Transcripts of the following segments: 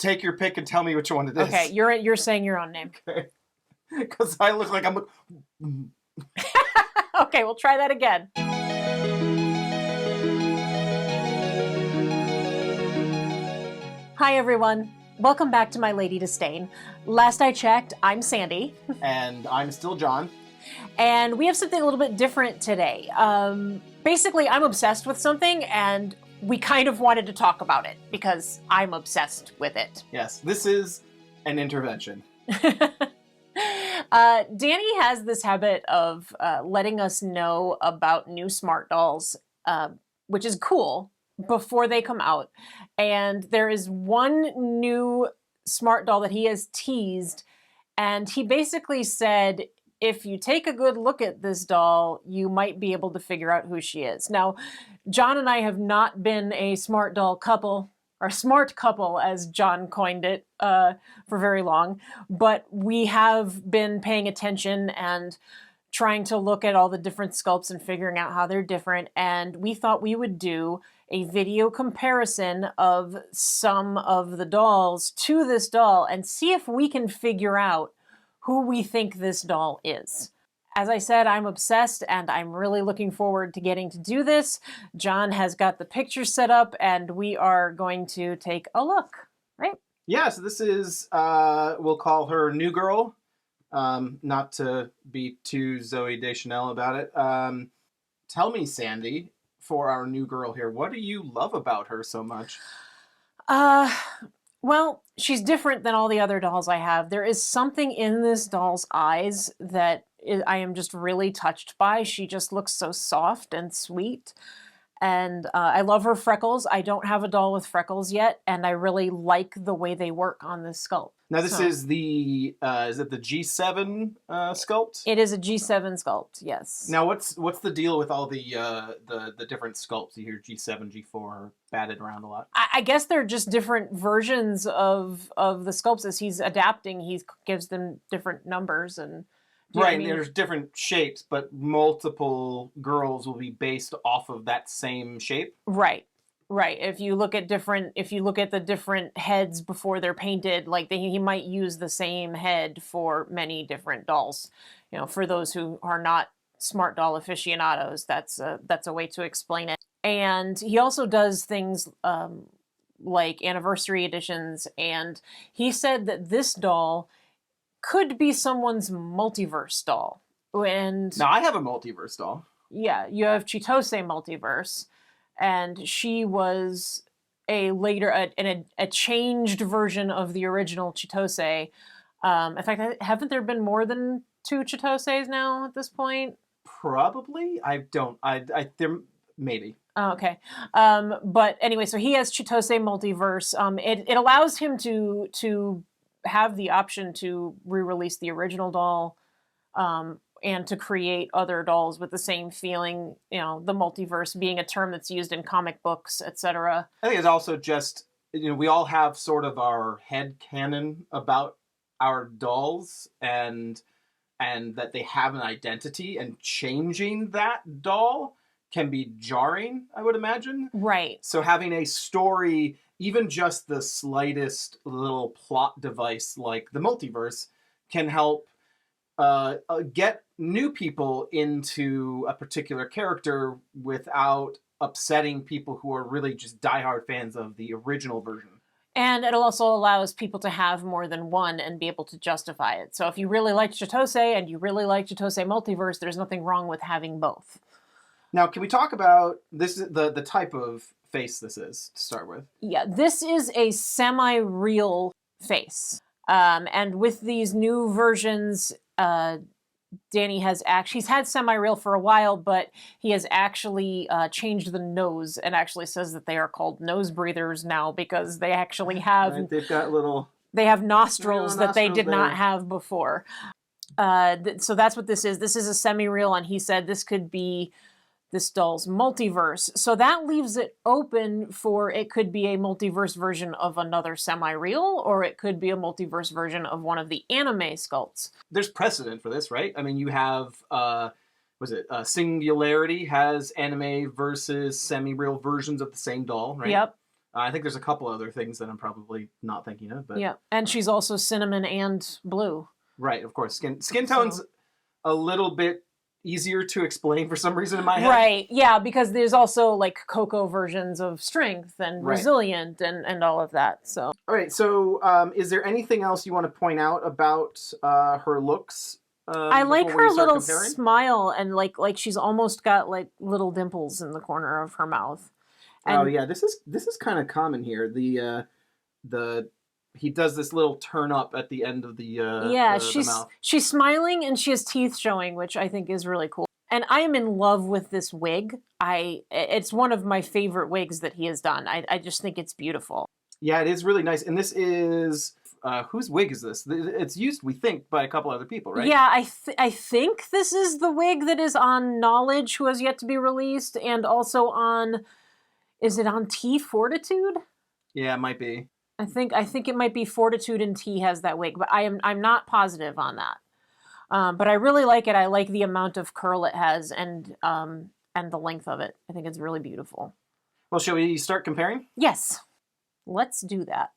take your pick and tell me which one it is. Okay, you're saying your own name. Okay. Because I look like I'm... Okay, we'll try that again. Hi, everyone. Welcome back to My Lady Disdain. Last I checked, I'm Sandy. And I'm still John. And we have something a little bit different today. Basically, I'm obsessed with something, and we kind of wanted to talk about it because I'm obsessed with it. Yes, this is an intervention. Danny has this habit of letting us know about new smart dolls, which is cool, before they come out. And there is one new smart doll that he has teased, and he basically said, if you take a good look at this doll, you might be able to figure out who she is. Now, John and I have not been a smart doll couple, or smart couple, as John coined it, for very long, but we have been paying attention and trying to look at all the different sculpts and figuring out how they're different, and we thought we would do a video comparison of some of the dolls to this doll and see if we can figure out who we think this doll is. As I said, I'm obsessed and I'm really looking forward to getting to do this. John has got the picture set up and we are going to take a look, right? Yeah, so this is, we'll call her New Girl. Not to be too Zooey Deschanel about it. Tell me, Sandy, for our New Girl here, what do you love about her so much? Well, she's different than all the other dolls I have. There is something in this doll's eyes that I am just really touched by. She just looks so soft and sweet. And I love her freckles. I don't have a doll with freckles yet, and I really like the way they work on this sculpt. Now this is the, is it the G7 sculpt? It is a G7 sculpt, yes. Now what's the deal with all the different sculpts? You hear G7, G4 batted around a lot. I guess they're just different versions of the sculpts as he's adapting. He gives them different numbers and... Right, and there's different shapes, but multiple girls will be based off of that same shape. Right, right. If you look at the different heads before they're painted, like he might use the same head for many different dolls. You know, for those who are not smart doll aficionados, that's a way to explain it. And he also does things like anniversary editions, and he said that this doll could be someone's multiverse doll. And now I have a multiverse doll. Yeah, you have Chitose Multiverse, and she was a changed version of the original Chitose. In fact, haven't there been more than 2 Chitoses now at this point? Probably. There maybe. Oh, okay. But anyway, so he has Chitose Multiverse. It allows him to have the option to re-release the original doll and to create other dolls with the same feeling, you know, the multiverse being a term that's used in comic books, etc. I think it's also just, you know, we all have sort of our head canon about our dolls and that they have an identity, and changing that doll can be jarring, I would imagine. Right. So having a story, even just the slightest little plot device like the multiverse, can help get new people into a particular character without upsetting people who are really just diehard fans of the original version. And it also allows people to have more than one and be able to justify it. So if you really like Chitose and you really like Chitose Multiverse, there's nothing wrong with having both. Now, can we talk about this? The type of face this is to start with? Yeah, this is a semi-real face. And with these new versions, Danny he's had semi-real for a while, but he has actually changed the nose and actually says that they are called nose breathers now because they actually have... Right, they've got little... They have nostrils that they did not there. have before. So that's what this is. This is a semi-real, and he said this could be this doll's multiverse. So that leaves it open for it could be a multiverse version of another semi-real, or it could be a multiverse version of one of the anime sculpts. There's precedent for this, right? I mean, you have, Singularity has anime versus semi-real versions of the same doll, right? Yep. I think there's a couple other things that I'm probably not thinking of, but Yeah, and she's also cinnamon and blue. right, of course. Skin tone's a little bit easier to explain for some reason in my head. Right, yeah, because there's also like cocoa versions of strength and Right. resilient and all of that. So All right, so is there anything else you want to point out about her looks? I like before we her start little comparing? smile and like she's almost got like little dimples in the corner of her mouth. And Oh yeah, this is kind of common here. The he does this little turn up at the end of the yeah, the mouth. she's smiling and she has teeth showing, which I think is really cool. And I am in love with this wig. It's one of my favorite wigs that he has done. I just think it's beautiful. Yeah, it is really nice. And this is whose wig is this? It's used, we think, by a couple other people, right? Yeah, I think this is the wig that is on Knowledge, who has yet to be released, and also on, is it on T Fortitude? Yeah, it might be. I think it might be Fortitude and T has that wig, but I'm not positive on that. But I really like it. I like the amount of curl it has and the length of it. I think it's really beautiful. Well, shall we start comparing? Yes, let's do that.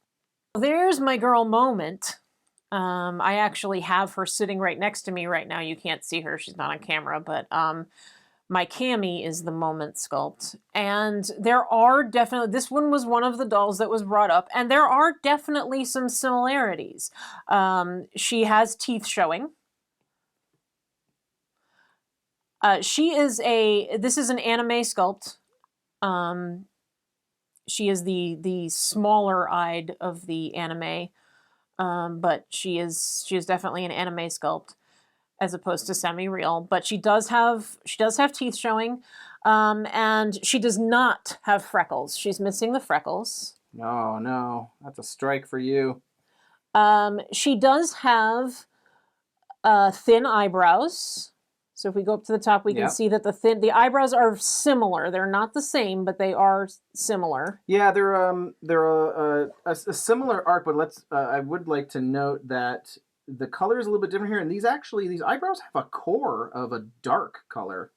There's my girl Moment. I actually have her sitting right next to me right now. You can't see her; she's not on camera, but my Cami is the Moment sculpt. And there are definitely, this one was one of the dolls that was brought up, and there are definitely some similarities. She has teeth showing. This is an anime sculpt. She is the smaller eyed of the anime, but she is definitely an anime sculpt as opposed to semi-real. But she does have teeth showing, and she does not have freckles. She's missing the freckles. No, that's a strike for you. She does have thin eyebrows. So if we go up to the top, we can see that the eyebrows are similar. They're not the same, but they are similar. Yeah, they're a similar arc, but I would like to note that the color is a little bit different here, and these eyebrows have a core of a dark color.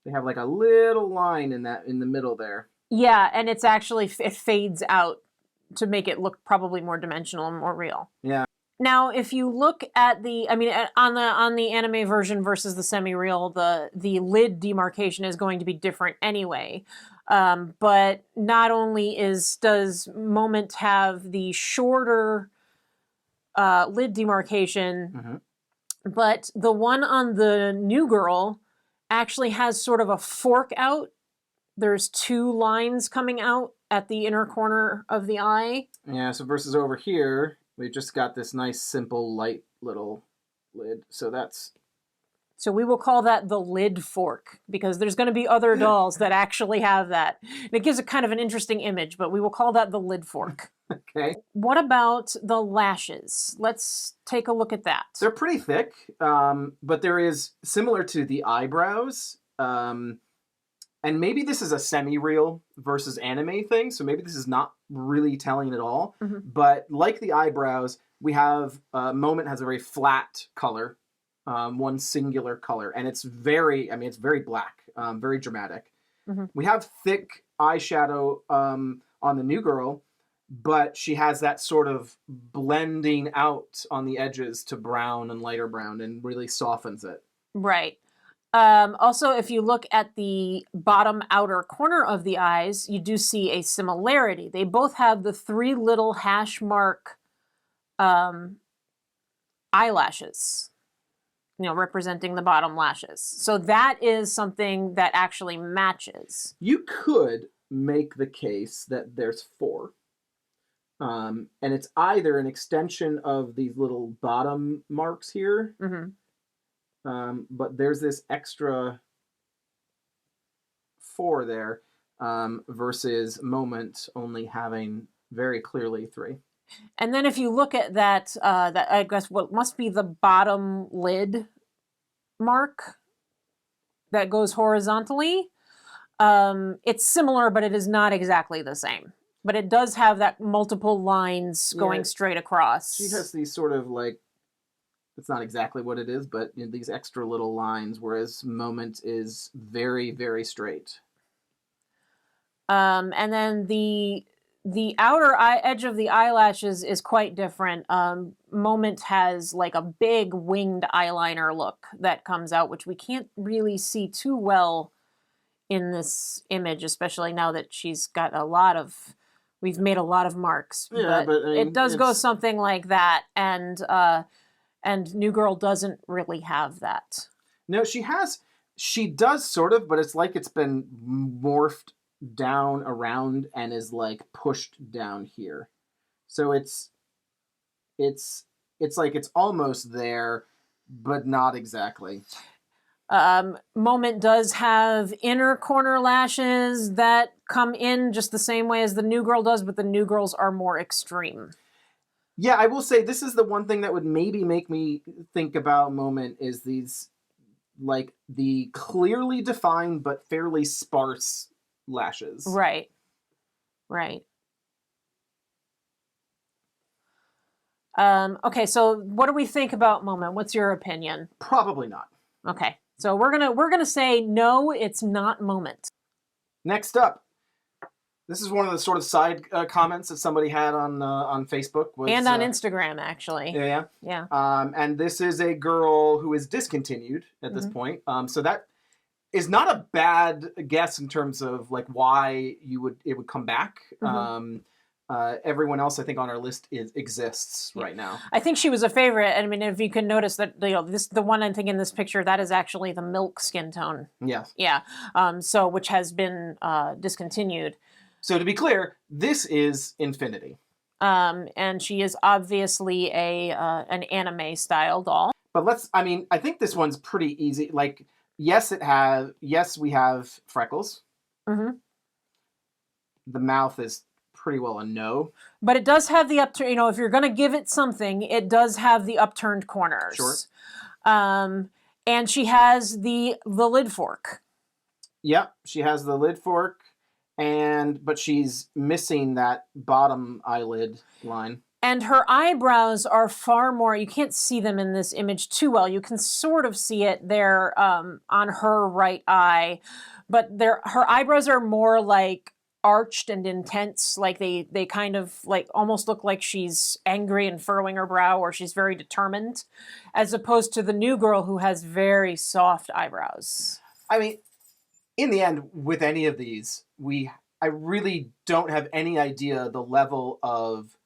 They have like a little line in the middle there. Yeah, and it's actually it fades out to make it look probably more dimensional and more real. Yeah. Now, if you look at on the anime version versus the semi-real, the lid demarcation is going to be different anyway. But not only does Moment have the shorter lid demarcation, but the one on the new girl actually has sort of a fork out. There's two lines coming out at the inner corner of the eye. Yeah, so versus over here, we've just got this nice, simple, light little lid. So we will call that the lid fork, because there's going to be other dolls that actually have that. And it gives a kind of an interesting image, but we will call that the lid fork. Okay. What about the lashes? Let's take a look at that. They're pretty thick, but there is, similar to the eyebrows, and maybe this is a semi-real versus anime thing, so maybe this is not really telling at all. But like the eyebrows, we have Moment has a very flat color, one singular color, and it's very black, very dramatic. We have thick eyeshadow on the new girl, but she has that sort of blending out on the edges to brown and lighter brown and really softens it. Right. Also, if you look at the bottom outer corner of the eyes, you do see a similarity. They both have the three little hash mark eyelashes, representing the bottom lashes. So that is something that actually matches. You could make the case that there's four. And it's either an extension of these little bottom marks here, but there's this extra 4 there, versus Moment only having very clearly 3. And then if you look at that I guess what must be the bottom lid mark that goes horizontally, it's similar, but it is not exactly the same. But it does have that multiple lines going straight across. She has these sort of like, it's not exactly what it is, but these extra little lines, whereas Moment is very, very straight. And then the outer edge of the eyelashes is quite different. Moment has like a big winged eyeliner look that comes out, which we can't really see too well in this image, especially now that she's got we've made a lot of marks. Yeah, but I mean, it does go something like that, and New Girl doesn't really have that. No, she does sort of, but it's like it's been morphed down around and is like pushed down here. So it's like it's almost there, but not exactly. Moment does have inner corner lashes that come in just the same way as the New Girl does, but the New Girls are more extreme. Yeah, I will say this is the one thing that would maybe make me think about Moment is these, like, the clearly defined but fairly sparse lashes. Right. Right. Okay, so what do we think about Moment? What's your opinion? Probably not. Okay, so we're gonna say no, it's not Moment. Next up, this is one of the sort of side comments that somebody had on Facebook and on Instagram, actually. Yeah. And this is a girl who is discontinued at this point. So that is not a bad guess in terms of like why it would come back. Everyone else, I think, on our list exists right now. I think she was a favorite. I mean, if you can notice that, the one I think in this picture, that is actually the milk skin tone. Yes. Yeah. So which has been discontinued. So to be clear, this is Infinity. And she is obviously an anime style doll. But I think this one's pretty easy. Like, yes, we have freckles. Mm-hmm. The mouth is pretty well a no. But it does have the upturn, if you're going to give it something, it does have the upturned corners. Sure. And she has the lid fork. Yep, she has the lid fork, but she's missing that bottom eyelid line. And her eyebrows are far more, you can't see them in this image too well. You can sort of see it there on her right eye, but her eyebrows are more like arched and intense, like they kind of like almost look like she's angry and furrowing her brow, or she's very determined, as opposed to the New Girl, who has very soft eyebrows. I mean, in the end, with any of these, I really don't have any idea the level of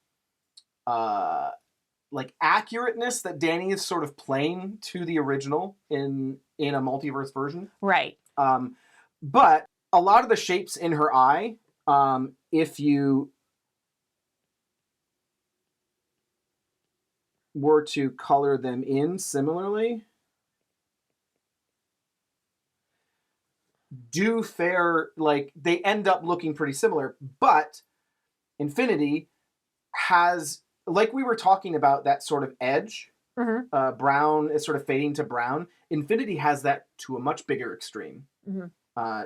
like accurateness that Danny is sort of playing to the original in a multiverse version. Right. But a lot of the shapes in her eye, if you were to color them in similarly, they end up looking pretty similar. But Infinity has, like we were talking about, that sort of edge. Mm-hmm. Brown is sort of fading to brown. Infinity has that to a much bigger extreme. Mm-hmm.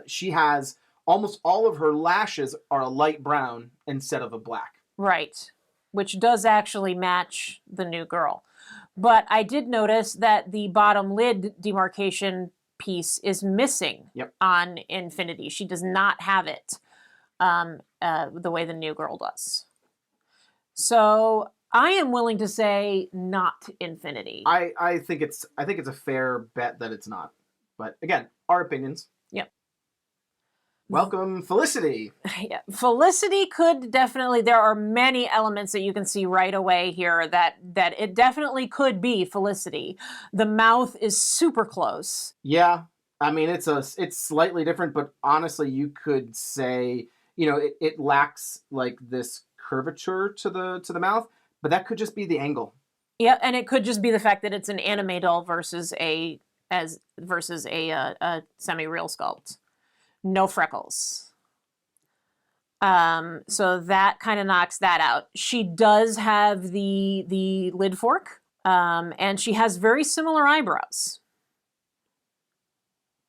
She has almost all of her lashes are a light brown instead of a black. Right, which does actually match the New Girl. But I did notice that the bottom lid demarcation piece is missing on Infinity. She does not have it the way the New Girl does. So I am willing to say not Infinity. I think it's a fair bet that it's not. But again, our opinions. Yep. Welcome, Felicity. Yeah. Felicity could definitely, there are many elements that you can see right away here that it definitely could be Felicity. The mouth is super close. Yeah. I mean, it's slightly different, but honestly, you could say, it lacks like this curvature to the mouth, but that could just be the angle. Yeah, and it could just be the fact that it's an anime doll versus a semi-real sculpt. No freckles. So that kind of knocks that out. She does have the lid fork, and she has very similar eyebrows.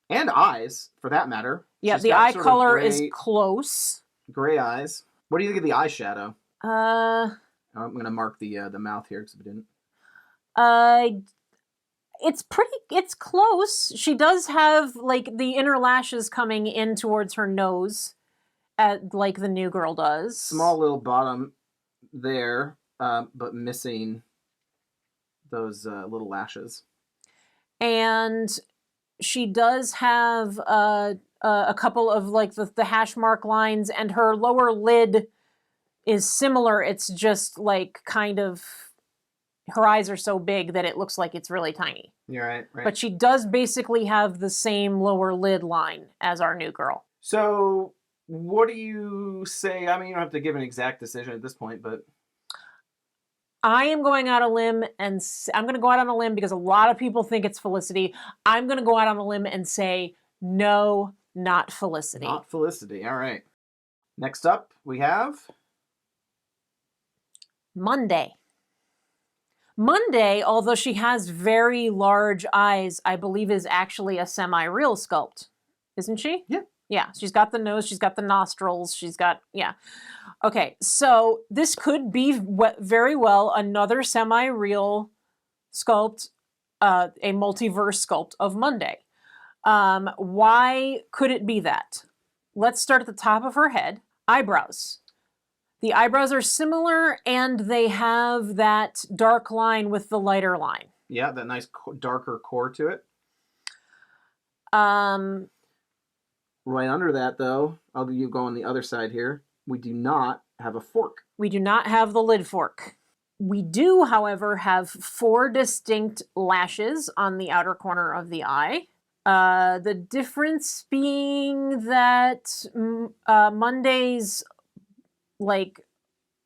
And eyes, for that matter. Yeah, the eye color is close. Gray eyes. What do you think of the eyeshadow? I'm going to mark the mouth here because we didn't. It's close. She does have like the inner lashes coming in towards her nose like the new girl does. Small little bottom there, but missing those little lashes. And she does have a couple of like the hash mark lines, and her lower lid is similar. It's just like kind of, her eyes are so big that it looks like it's really tiny. You're right. But she does basically have the same lower lid line as our new girl. So what do you say? I mean, you don't have to give an exact decision at this point, but I am going out on a limb, and I'm going to go out on a limb because a lot of people think it's Felicity. I'm going to go out on a limb and say, no, not Felicity. Not Felicity. All right. Next up, we have Monday. Monday, although she has very large eyes, I believe is actually a semi-real sculpt. Isn't she? Yeah. Yeah, she's got the nose, she's got the nostrils, she's got, yeah. Okay, so this could be very well another semi-real sculpt, a multiverse sculpt of Monday. Why could it be that? Let's start at the top of her head. Eyebrows. The eyebrows are similar, and they have that dark line with the lighter line. Yeah, that nice darker core to it. Right under that, though, I'll you go on the other side here. We do not have a fork. We do not have the lid fork. We do, however, have 4 distinct lashes on the outer corner of the eye. The difference being that Monday's like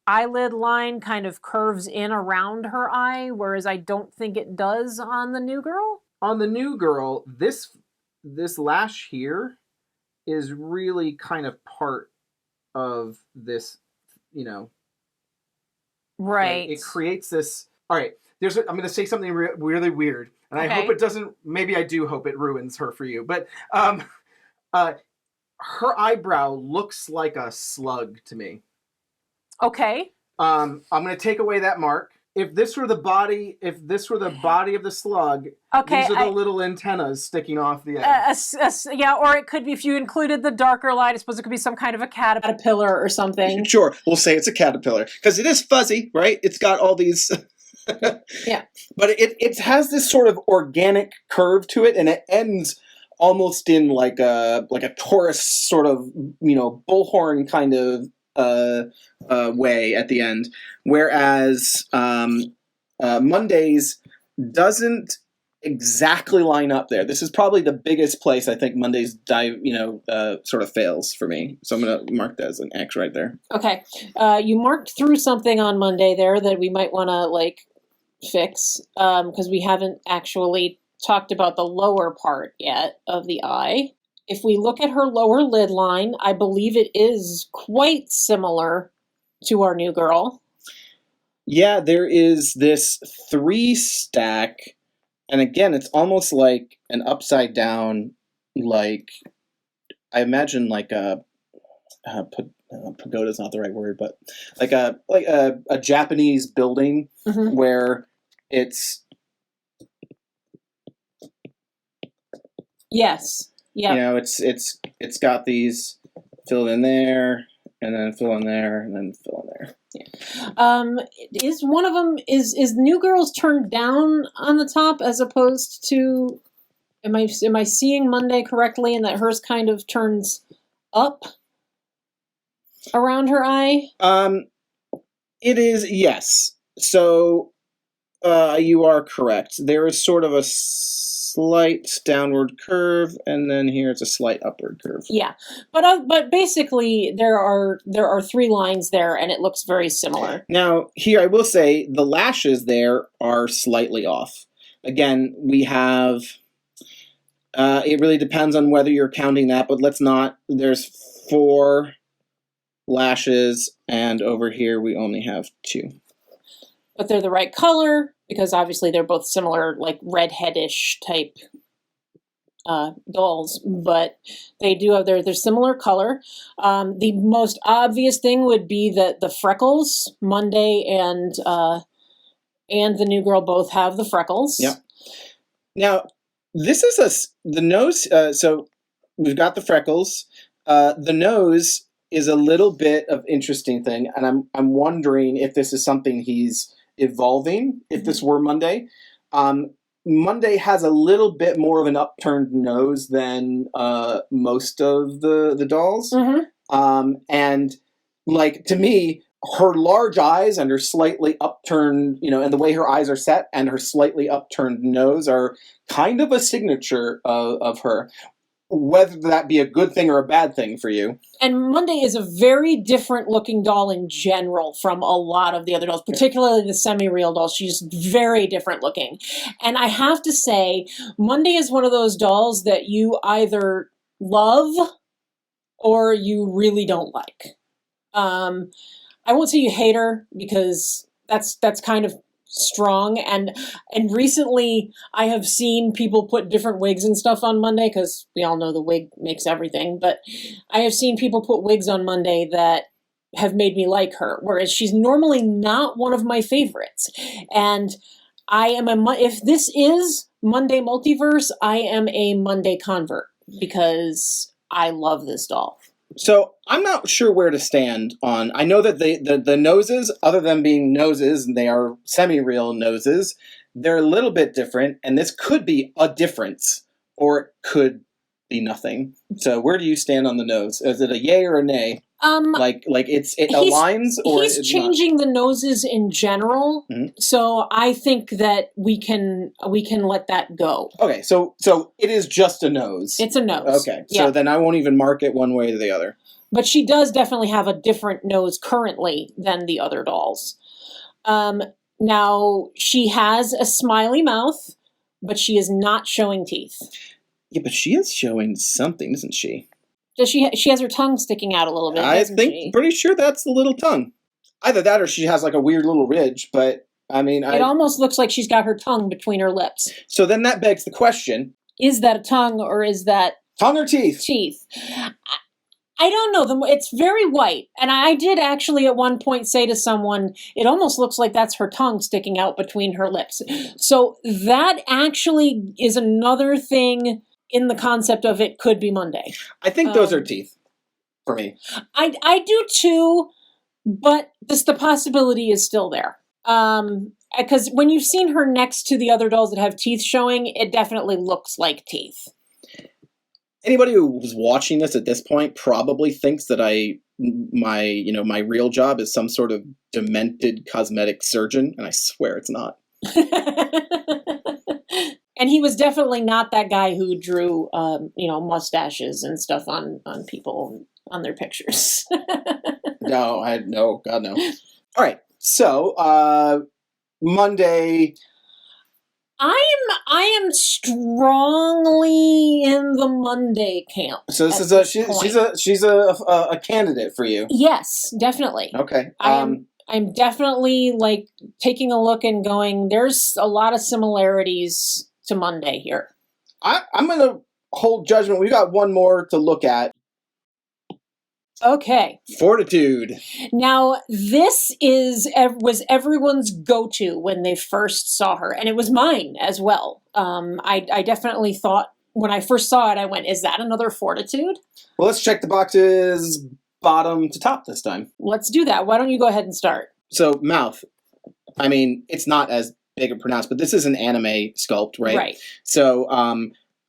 eyelid line kind of curves in around her eye, whereas I don't think it does on the new girl. On the new girl, this lash here is really kind of part of this, you know. Right. It creates this. All right. I'm going to say something really weird, and Okay. I hope it doesn't. Maybe I do hope it ruins her for you, but her eyebrow looks like a slug to me. Okay. I'm going to take away that mark. If this were the body of the slug, okay, these are the little antennas sticking off the edge. Yeah, or it could be, if you included the darker line, I suppose it could be some kind of a caterpillar or something. Sure, we'll say it's a caterpillar because it is fuzzy, right? It's got all these. Yeah, but it has this sort of organic curve to it, and it ends almost in like a Taurus sort of, you know, bullhorn kind of way at the end, whereas Monday's doesn't exactly line up there. This is probably the biggest place I think Monday's sort of fails for me. So I'm going to mark that as an X right there. Okay, you marked through something on Monday there that we might want to like fix because we haven't actually talked about the lower part yet of the eye. If we look at her lower lid line, I believe it is quite similar to our new girl. Yeah, there is this 3 stack, and again, it's almost like an upside down, like, I imagine like a pagoda is not the right word, but like a Japanese building where it's. Yes. Yeah. You know, it's got these fill in there, and then fill in there, and then fill in there. Yeah. Is one of them is New Girl's turned down on the top as opposed to? Am I seeing Monday correctly, and that hers kind of turns up around her eye? It is, yes. So you are correct. There is sort of a slight downward curve, and then here it's a slight upward curve. Yeah, but basically there are 3 lines there, and it looks very similar. Now here I will say the lashes there are slightly off. Again, we have. It really depends on whether you're counting that, but let's not. There's 4 lashes, and over here we only have 2. But they're the right color, because obviously they're both similar, like redheadish type dolls, but they do have their similar color. The most obvious thing would be that the freckles, Monday and the new girl both have the freckles. Yep. Now, this is the nose. So we've got the freckles. The nose is a little bit of interesting thing, and I'm wondering if this is something he's evolving. If this were Monday, Monday has a little bit more of an upturned nose than most of the dolls, and like to me, her large eyes and her slightly upturned, and the way her eyes are set and her slightly upturned nose are kind of a signature of her. Whether that be a good thing or a bad thing for you. And Monday is a very different looking doll in general from a lot of the other dolls, particularly the semi-real dolls. She's very different looking. And I have to say, Monday is one of those dolls that you either love or you really don't like. I won't say you hate her because that's kind of strong, and recently I have seen people put different wigs and stuff on Monday, because we all know the wig makes everything, but I have seen people put wigs on Monday that have made me like her, whereas she's normally not one of my favorites. And I am if this is Monday Multiverse, I am a Monday convert because I love this doll. So I'm not sure where to stand on. I know that the noses, other than being noses, and they are semi-real noses, they're a little bit different, and this could be a difference, or it could be nothing. So where do you stand on the nose? Is it a yay or a nay? Like it aligns, or he's changing the noses in general. So I think that we can let that go. Okay, so it is just a nose. It's a nose. Okay, so then I won't even mark it one way or the other. But she does definitely have a different nose currently than the other dolls. Now she has a smiley mouth, but she is not showing teeth. Yeah, but she is showing something, isn't she? Does she has her tongue sticking out a little bit? I think pretty sure that's the little tongue. Either that or she has like a weird little ridge, but I mean, it almost looks like she's got her tongue between her lips. So then that begs the question: is that a tongue or is that tongue or teeth? Teeth. I don't know. It's very white, and I did actually at one point say to someone, "It almost looks like that's her tongue sticking out between her lips." So that actually is another thing in the concept of it could be Monday. I think those are teeth for me. I do too, but the possibility is still there. Because when you've seen her next to the other dolls that have teeth showing, it definitely looks like teeth. Anybody who was watching this at this point probably thinks that my real job is some sort of demented cosmetic surgeon, and I swear it's not. And he was definitely not that guy who drew, mustaches and stuff on people on their pictures. No, God no. All right, so Monday. I am strongly in the Monday camp. So this is she's a candidate for you. Yes, definitely. Okay. I'm definitely like taking a look and going, there's a lot of similarities to Monday here. I'm going to hold judgment. We got one more to look at. Okay. Fortitude. Now, this was everyone's go-to when they first saw her, and it was mine as well. I definitely thought, when I first saw it, I went, is that another Fortitude? Well, let's check the boxes bottom to top this time. Let's do that. Why don't you go ahead and start? So, mouth. I mean, it's not as big and pronounced, but this is an anime sculpt, right? Right. So,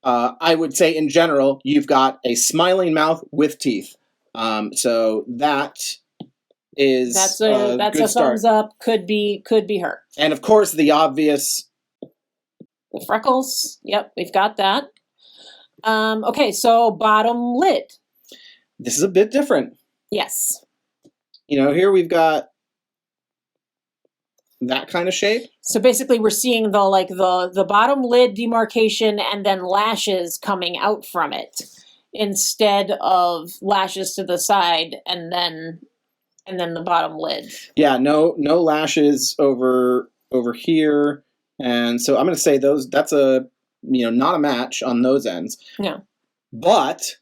I would say in general, you've got a smiling mouth with teeth. So that is that's a thumbs up. Could be her. And of course, the obvious, the freckles. Yep, we've got that. Okay, so bottom lid. This is a bit different. Yes. Here we've got that kind of shape. So basically, we're seeing the bottom lid demarcation and then lashes coming out from it, instead of lashes to the side and then the bottom lid. Yeah, no lashes over here, and so I'm going to say that's a not a match on those ends. No, but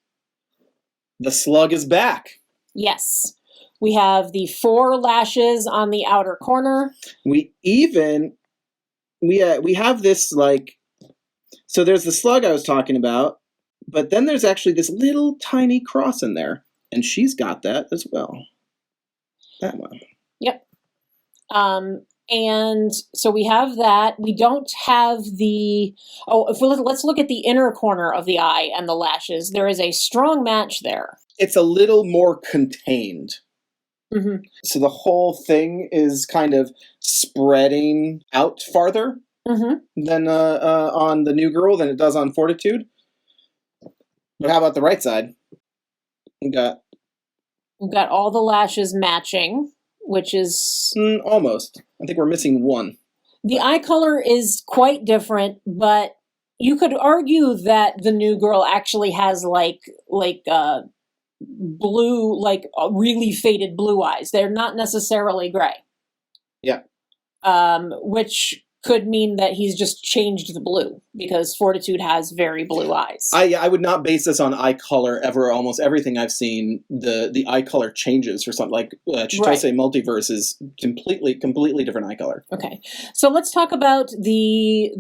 the slug is back. Yes, we have the 4 lashes on the outer corner. We have this so there's the slug I was talking about. But then there's actually this little tiny cross in there. And she's got that as well. That one. Yep. And so we have that. We don't have the, let's look at the inner corner of the eye and the lashes. There is a strong match there. It's a little more contained. Mm-hmm. So the whole thing is kind of spreading out farther than on the new girl than it does on Fortitude. But how about the right side? We've got all the lashes matching, which is... almost. I think we're missing one. The eye color is quite different, but you could argue that the new girl actually has like blue, like really faded blue eyes. They're not necessarily gray. Yeah. Which could mean that he's just changed the blue, because Fortitude has very blue eyes. I would not base this on eye color ever. Almost everything I've seen, the eye color changes for something like Chitose Multiverse is completely different eye color. Okay, so let's talk about the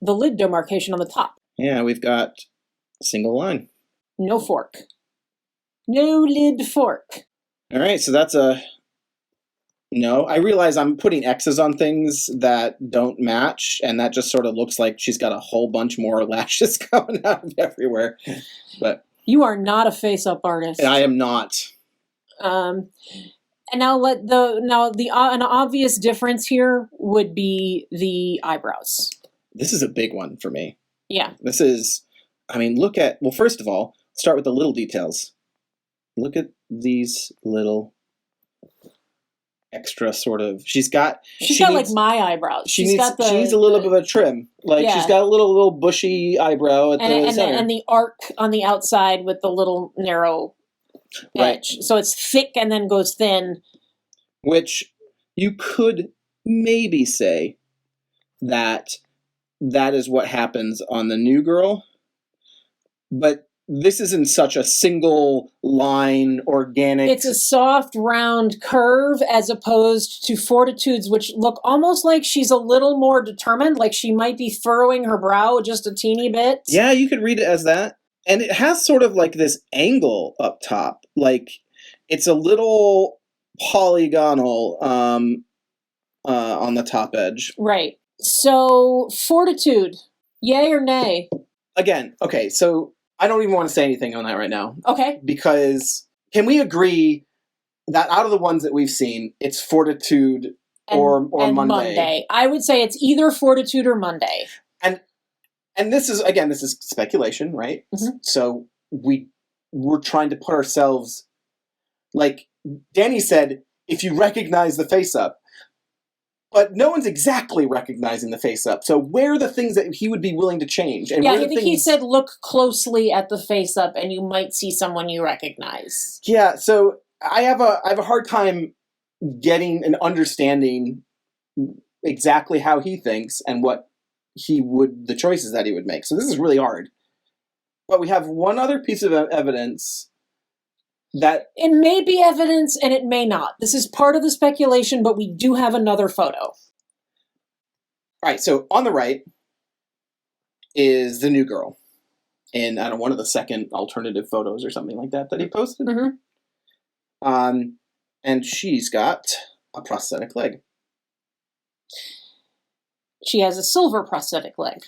lid demarcation on the top. Yeah, we've got a single line. No fork. No lid fork. All right, so that's a no. I realize I'm putting X's on things that don't match, and that just sort of looks like she's got a whole bunch more lashes coming out of everywhere. But you are not a face-up artist. I am not. And now an obvious difference here would be the eyebrows. This is a big one for me. Yeah. This is, first of all, start with the little details. Look at these little extra sort of, she's got like my eyebrows. She needs a little bit of a trim. She's got a little bushy eyebrow at the center. And the arc on the outside with the little narrow edge. So it's thick and then goes thin. Which you could maybe say that is what happens on the new girl. But this isn't such a single line organic. It's a soft round curve as opposed to Fortitude's, which look almost like she's a little more determined, like she might be furrowing her brow just a teeny bit. Yeah, you could read it as that. And it has sort of like this angle up top. Like it's a little polygonal on the top edge. Right. So Fortitude, yay or nay? Again, okay, so I don't even want to say anything on that right now. Okay. Because can we agree that out of the ones that we've seen, it's Fortitude or Monday? I would say it's either Fortitude or Monday. And this is speculation, right? Mm-hmm. So we're trying to put ourselves, like Danny said, if you recognize the face up. But no one's exactly recognizing the face up. So where are the things that he would be willing to change? And I think he said look closely at the face up and you might see someone you recognize. Yeah, so I have a hard time getting an understanding exactly how he thinks and what the choices that he would make. So this is really hard. But we have one other piece of evidence that it may be evidence and it may not. This is part of the speculation, but we do have another photo. All right, so on the right is the new girl in one of the second alternative photos or something like that he posted. Mm-hmm. And she's got a prosthetic leg. She has a silver prosthetic leg.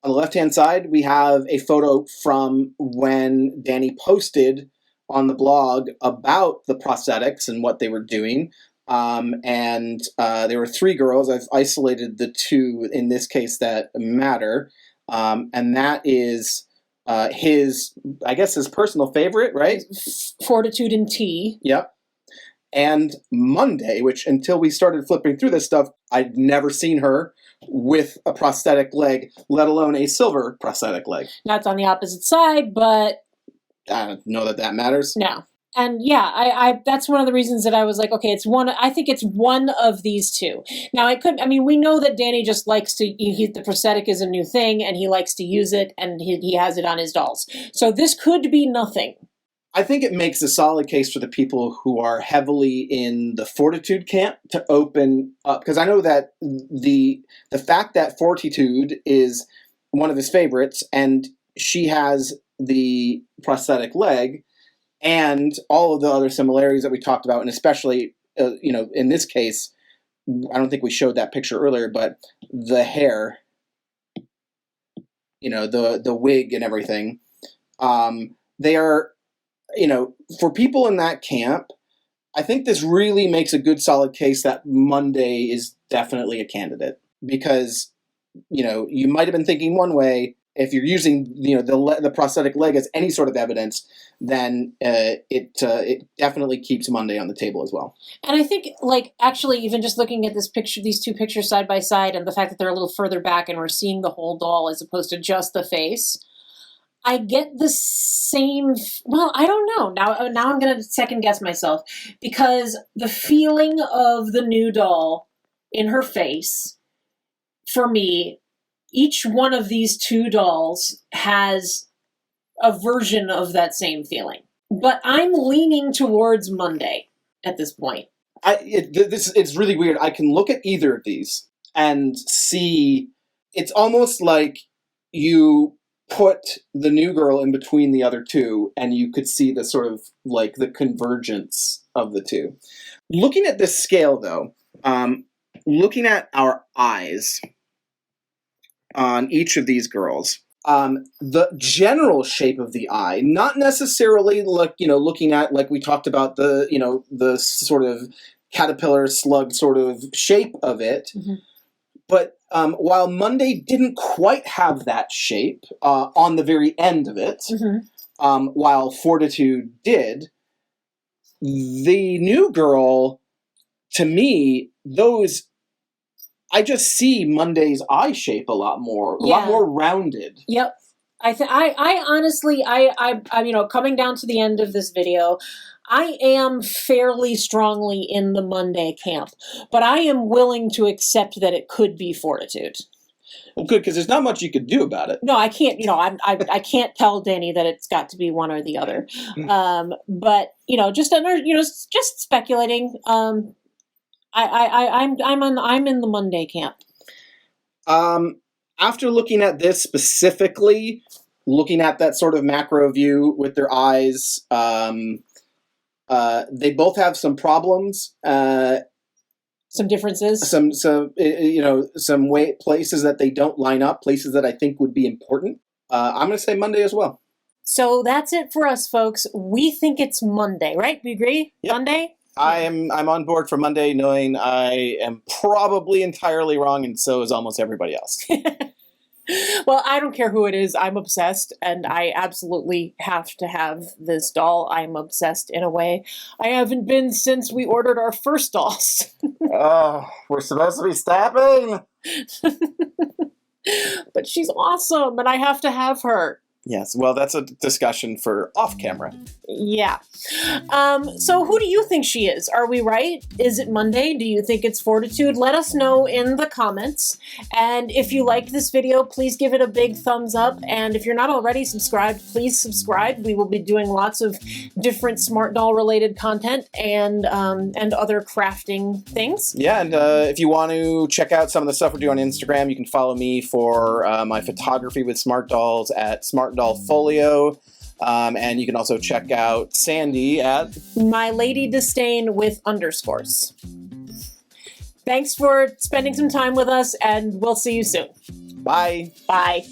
On the left-hand side, we have a photo from when Danny posted on the blog about the prosthetics and what they were doing. And there were three girls. I've isolated the two in this case that matter. And that is his personal favorite, right? Fortitude and T. Yep. And Monday, which until we started flipping through this stuff, I'd never seen her with a prosthetic leg, let alone a silver prosthetic leg. That's on the opposite side, but I don't know that matters. No. And yeah, I that's one of the reasons that I was like, okay, I think it's one of these two. Now we know that Danny just likes the prosthetic is a new thing and he likes to use it and he has it on his dolls. So this could be nothing. I think it makes a solid case for the people who are heavily in the Fortitude camp to open up. Because I know that the fact that Fortitude is one of his favorites and she has the prosthetic leg and all of the other similarities that we talked about, and especially, in this case, I don't think we showed that picture earlier, but the hair, the wig and everything, they are, for people in that camp, I think this really makes a good solid case that Monday is definitely a candidate, because, you might have been thinking one way. If you're using, the prosthetic leg as any sort of evidence, then it definitely keeps Monday on the table as well. And I think, actually, even just looking at this picture, these two pictures side by side, and the fact that they're a little further back and we're seeing the whole doll as opposed to just the face, I get the same. Well, I don't know. Now I'm going to second guess myself, because the feeling of the new doll in her face, for me, each one of these two dolls has a version of that same feeling. But I'm leaning towards Monday at this point. It's really weird. I can look at either of these and see, it's almost like you put the new girl in between the other two, and you could see the sort of the convergence of the two. Looking at this scale, though, looking at our eyes on each of these girls, the general shape of the eye, not necessarily looking at, like we talked about, the sort of caterpillar slug sort of shape of it. Mm-hmm. But while Monday didn't quite have that shape on the very end of it, mm-hmm. While Fortitude did, the new girl, to me, I just see Monday's eye shape a lot more rounded. Yep. I honestly, coming down to the end of this video, I am fairly strongly in the Monday camp, but I am willing to accept that it could be Fortitude. Well, good, because there's not much you could do about it. No, I can't. I can't tell Danny that it's got to be one or the other. But just speculating. I'm in the Monday camp. After looking at this specifically, looking at that sort of macro view with their eyes, they both have some problems. Some differences. Some places that they don't line up, places that I think would be important. I'm going to say Monday as well. So that's it for us, folks. We think it's Monday, right? We agree? Yep. Monday? I'm on board for Monday, knowing I am probably entirely wrong, and so is almost everybody else. Well, I don't care who it is. I'm obsessed, and I absolutely have to have this doll. I'm obsessed in a way I haven't been since we ordered our first dolls. Oh, we're supposed to be stopping. But she's awesome, and I have to have her. Yes, well, that's a discussion for off camera. Yeah. So who do you think she is? Are we right? Is it Monday? Do you think it's Fortitude? Let us know in the comments. And if you liked this video, please give it a big thumbs up. And if you're not already subscribed, please subscribe. We will be doing lots of different Smart Doll related content and other crafting things. Yeah, and if you want to check out some of the stuff we're doing on Instagram, you can follow me for my photography with Smart Dolls at Smart Doll Folio. And you can also check out Sandy at My Lady Disdain with underscores. Thanks for spending some time with us, and we'll see you soon. Bye. Bye.